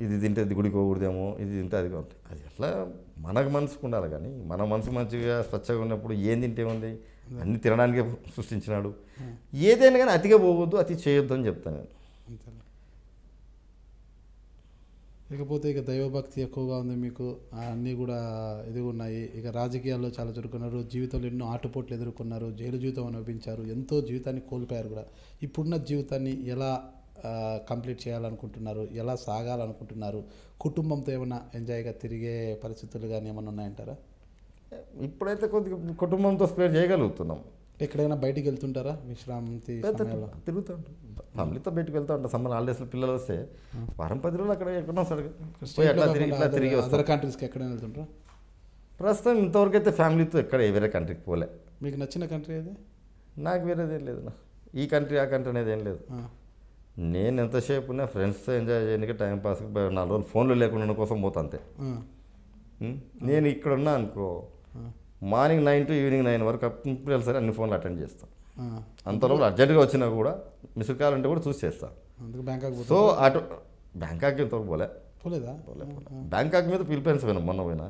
ఇది తింటే అది గుడికి పోకూడదేమో, ఇది తింటే అది అది ఎట్లా మనకు మనసుకు ఉండాలి. కానీ మన మనసు మంచిగా స్వచ్ఛంగా ఉన్నప్పుడు ఏం తింటే ఉంది, అన్ని తినడానికే సృష్టించినాడు. ఏదైనా కానీ అతిగా పోవద్దు, అతి చేయొద్దు అని చెప్తాను నేను. ఇకపోతే ఇక దైవభక్తి ఎక్కువగా ఉంది మీకు, అన్నీ కూడా ఇది ఉన్నాయి. ఇక రాజకీయాల్లో చాలా చురుకున్నారు, జీవితంలో ఎన్నో ఆటుపోట్లు ఎదుర్కొన్నారు, జైలు జీవితం అనుభవించారు, ఎంతో జీవితాన్ని కోల్పోయారు కూడా. ఇప్పుడున్న జీవితాన్ని ఎలా కంప్లీట్ చేయాలనుకుంటున్నారు, ఎలా సాగాలనుకుంటున్నారు? కుటుంబంతో ఏమైనా ఎంజాయ్గా తిరిగే పరిస్థితులు కానీ ఏమైనా ఉన్నాయంటారా? ఇప్పుడైతే కొద్దిగా కుటుంబంతో స్పేర్ చేయగలుగుతున్నాం. ఎక్కడైనా బయటికి వెళ్తుంటారా విశ్రాంతి? తిరుగుతూ ఉంటాం, ఫ్యామిలీతో బయటకు వెళ్తూ ఉంటాం. సమ్మర్ హాలిడేస్లో పిల్లలు వస్తే వారం 10 రోజులు అక్కడ ఎక్కడో ఇట్లా తిరిగి అదర్ కంట్రీస్కి ఎక్కడైనా వెళ్తుంటారా? ప్రస్తుతం ఇంతవరకు అయితే ఫ్యామిలీతో ఎక్కడ వేరే కంట్రీకి పోలే. మీకు నచ్చిన కంట్రీ ఏది? నాకు వేరేది ఏం లేదు, ఈ కంట్రీ ఆ కంట్రీ అనేది ఏం లేదు. నేను ఎంతసేపు ఉన్నా ఫ్రెండ్స్తో ఎంజాయ్ చేయడానికి టైంపాస్కి 4 రోజులు ఫోన్లు లేకుండా కోసం పోతా అంతే. నేను ఇక్కడ ఉన్నా అనుకో, మార్నింగ్ 9 to ఈవినింగ్ 9 వరకు కంపల్సరీ అన్ని ఫోన్లు అటెండ్ చేస్తాను. అంతలోపు అర్జెంటుగా వచ్చినా కూడా మిస్డ్ కాల్ అంటే కూడా చూసి చేస్తాను. సో అటు బ్యాంకాక్ ఇంతవరకు పోలేదా? బ్యాంకాక్ మీద ఫిలిపైన్స్ పోయినా, మొన్న పోయినా.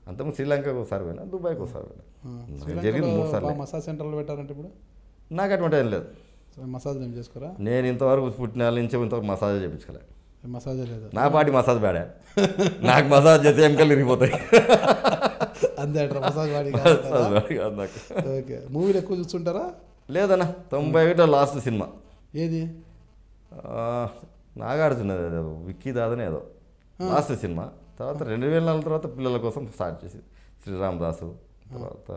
అంతకుముందు శ్రీలంకకి ఒకసారి పోయినా, దుబాయ్కి ఒకసారి పోయినా. జరిగింది 3 సార్లు. మసాజ్ సెంటర్లో పెట్టారంటే ఇప్పుడు నాకు అటువంటి ఏం లేదు. మసాజ్ ఏం చేసుకోరా? నేను ఇంతవరకు పుట్టిన నుంచి ఇంతవరకు మసాజ్ చేయించుకోలే. మసాజ్ లేదు నా పాటి మసాజ్ బ్యాడా, నాకు మసాజ్ చేస్తే ఎంకలు విరిగిపోతాయి. అంతే మసాజ్ వాడి కాదు నాకు. ఓకే, మూవీలు ఎక్కువ చూస్తుంటారా? లేదన్నా, 91 లాస్ట్ సినిమా ఏది? నాగార్జున విక్కీ దాదని ఏదో లాస్ట్ సినిమా. తర్వాత 2004 తర్వాత పిల్లల కోసం స్టార్ట్ చేసి శ్రీరామ్ దాసు, తర్వాత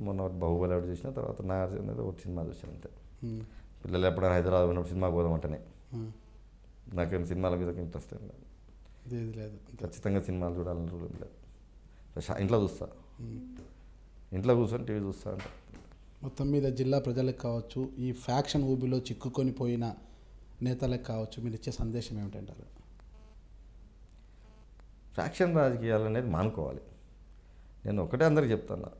మొన్న బాహుబలి ఒకటి చూసిన, తర్వాత నాగార్జున ఏదో ఒకటి సినిమా చూసాను అంతే. పిల్లలు ఎప్పుడైనా హైదరాబాద్ ఉన్నప్పుడు సినిమాకి పోదామంటేనే. నాకేం సినిమాల మీద ఇంట్రెస్ట్ ఏం లేదు. ఖచ్చితంగా సినిమాలు చూడాలని రూల్ ఏం లేదు. ఇంట్లో చూస్తా, ఇంట్లో కూర్చొని టీవీ చూస్తా అంటే. మొత్తం మీద జిల్లా ప్రజలకు కావచ్చు, ఈ ఫ్యాక్షన్ ఊబిలో చిక్కుకొని పోయిన నేతలకు కావచ్చు, మీరు ఇచ్చే సందేశం ఏమిటంటారు? ఫ్యాక్షన్ రాజకీయాలు అనేది మానుకోవాలి. నేను ఒకటే అందరికి చెప్తాను,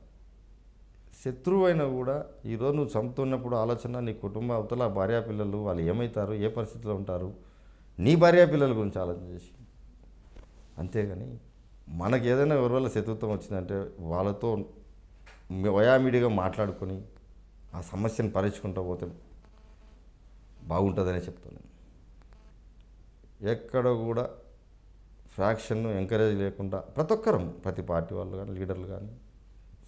శత్రువు అయినా కూడా ఈరోజు నువ్వు చంపుతున్నప్పుడు ఆలోచన నీ కుటుంబ అవతల భార్యా పిల్లలు వాళ్ళు ఏమవుతారు, ఏ పరిస్థితిలో ఉంటారు, నీ భార్యా పిల్లల గురించి ఆలోచన చేసి. అంతేగాని మనకు ఏదైనా ఎవరి వల్ల శత్రుత్వం వచ్చిందంటే వాళ్ళతో వయామిడిగా మాట్లాడుకొని ఆ సమస్యను పరిష్కరించుకుంటూ పోతే బాగుంటుందనే చెప్తాను. ఎక్కడ కూడా ఫ్రాక్షన్ను ఎంకరేజ్ లేకుండా ప్రతి ఒక్కరం, ప్రతి పార్టీ వాళ్ళు కానీ, లీడర్లు కానీ,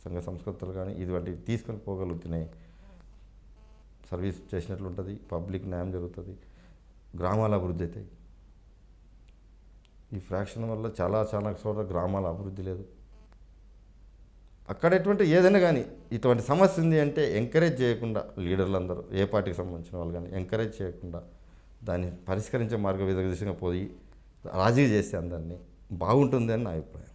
సంఘ సంస్కృతులు కానీ ఇటువంటివి తీసుకొని పోగలుగుతున్నాయి. సర్వీస్ చేసినట్లు ఉంటుంది, పబ్లిక్ న్యాయం జరుగుతుంది, గ్రామాల అభివృద్ధి అవుతాయి. ఈ ఫ్రాక్షన్ వల్ల చాలా చోట్ల గ్రామాల అభివృద్ధి లేదు. అక్కడ ఎటువంటి ఏదైనా కానీ ఇటువంటి సమస్య ఉంది అంటే ఎంకరేజ్ చేయకుండా లీడర్లందరూ, ఏ పార్టీకి సంబంధించిన వాళ్ళు కానీ ఎంకరేజ్ చేయకుండా దాన్ని పరిష్కరించే మార్గ విధంగా పోయి రాజీ చేస్తే అందరినీ బాగుంటుంది అని నా అభిప్రాయం.